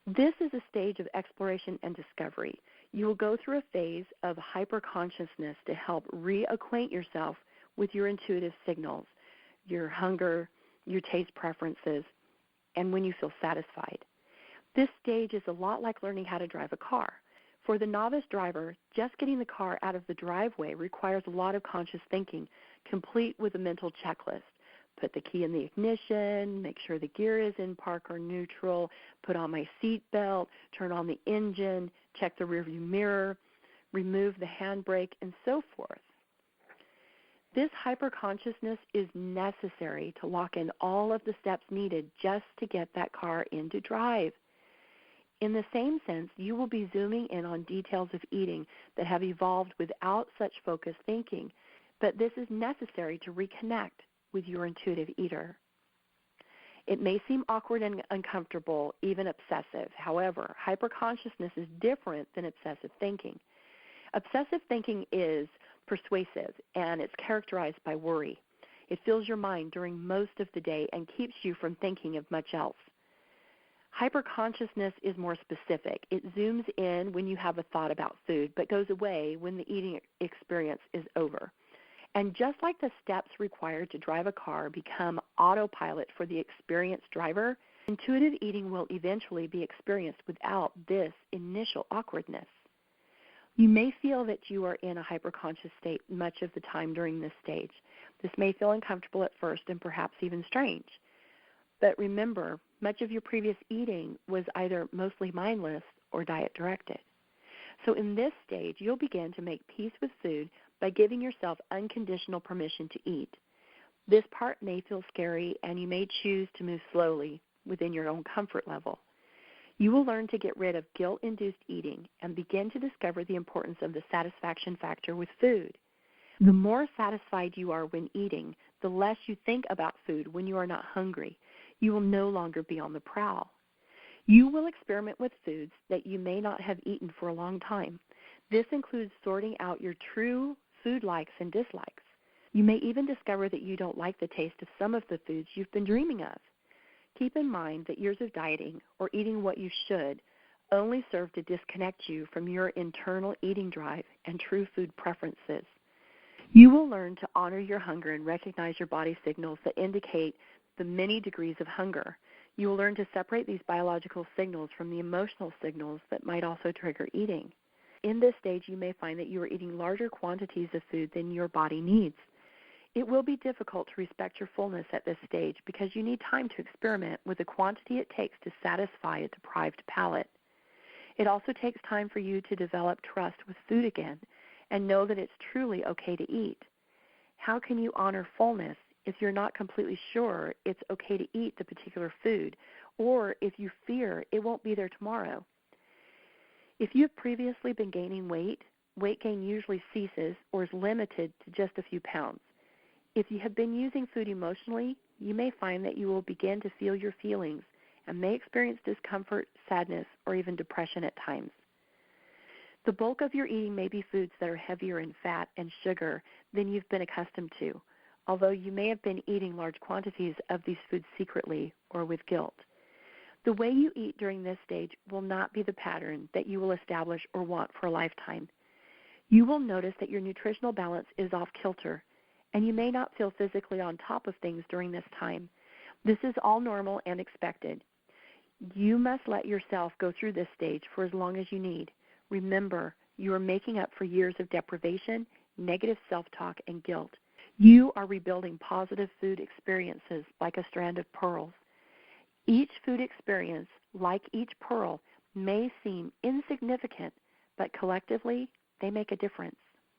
This is a stage of exploration and discovery. You will go through a phase of hyperconsciousness to help reacquaint yourself with your intuitive signals, your hunger, your taste preferences, and when you feel satisfied. This stage is a lot like learning how to drive a car. For the novice driver, just getting the car out of the driveway requires a lot of conscious thinking, complete with a mental checklist. Put the key in the ignition, make sure the gear is in park or neutral, put on my seat belt, turn on the engine, check the rearview mirror, remove the handbrake, and so forth. This hyperconsciousness is necessary to lock in all of the steps needed just to get that car into drive. In the same sense, you will be zooming in on details of eating that have evolved without such focused thinking, but this is necessary to reconnect with your intuitive eater. It may seem awkward and uncomfortable, even obsessive. However, hyperconsciousness is different than obsessive thinking. Obsessive thinking is persuasive, and it's characterized by worry. It fills your mind during most of the day and keeps you from thinking of much else. Hyperconsciousness is more specific. It zooms in when you have a thought about food, but goes away when the eating experience is over. And just like the steps required to drive a car become autopilot for the experienced driver, intuitive eating will eventually be experienced without this initial awkwardness. You may feel that you are in a hyperconscious state much of the time during this stage. This may feel uncomfortable at first and perhaps even strange. But remember, much of your previous eating was either mostly mindless or diet-directed. So in this stage, you'll begin to make peace with food by giving yourself unconditional permission to eat. This part may feel scary, and you may choose to move slowly within your own comfort level. You will learn to get rid of guilt-induced eating and begin to discover the importance of the satisfaction factor with food. The more satisfied you are when eating, the less you think about food when you are not hungry. You will no longer be on the prowl. You will experiment with foods that you may not have eaten for a long time. This includes sorting out your true food likes and dislikes. You may even discover that you don't like the taste of some of the foods you've been dreaming of. Keep in mind that years of dieting or eating what you should only serve to disconnect you from your internal eating drive and true food preferences. You will learn to honor your hunger and recognize your body signals that indicate the many degrees of hunger. You will learn to separate these biological signals from the emotional signals that might also trigger eating. In this stage, you may find that you are eating larger quantities of food than your body needs. It will be difficult to respect your fullness at this stage because you need time to experiment with the quantity it takes to satisfy a deprived palate. It also takes time for you to develop trust with food again and know that it's truly okay to eat. How can you honor fullness if you're not completely sure it's okay to eat the particular food, or if you fear it won't be there tomorrow? If you've previously been gaining weight, weight gain usually ceases or is limited to just a few pounds. If you have been using food emotionally, you may find that you will begin to feel your feelings and may experience discomfort, sadness, or even depression at times. The bulk of your eating may be foods that are heavier in fat and sugar than you've been accustomed to, although you may have been eating large quantities of these foods secretly or with guilt. The way you eat during this stage will not be the pattern that you will establish or want for a lifetime. You will notice that your nutritional balance is off kilter, and you may not feel physically on top of things during this time. This is all normal and expected. You must let yourself go through this stage for as long as you need. Remember, you are making up for years of deprivation, negative self-talk, and guilt. You are rebuilding positive food experiences like a strand of pearls. Each food experience, like each pearl, may seem insignificant, but collectively, they make a difference.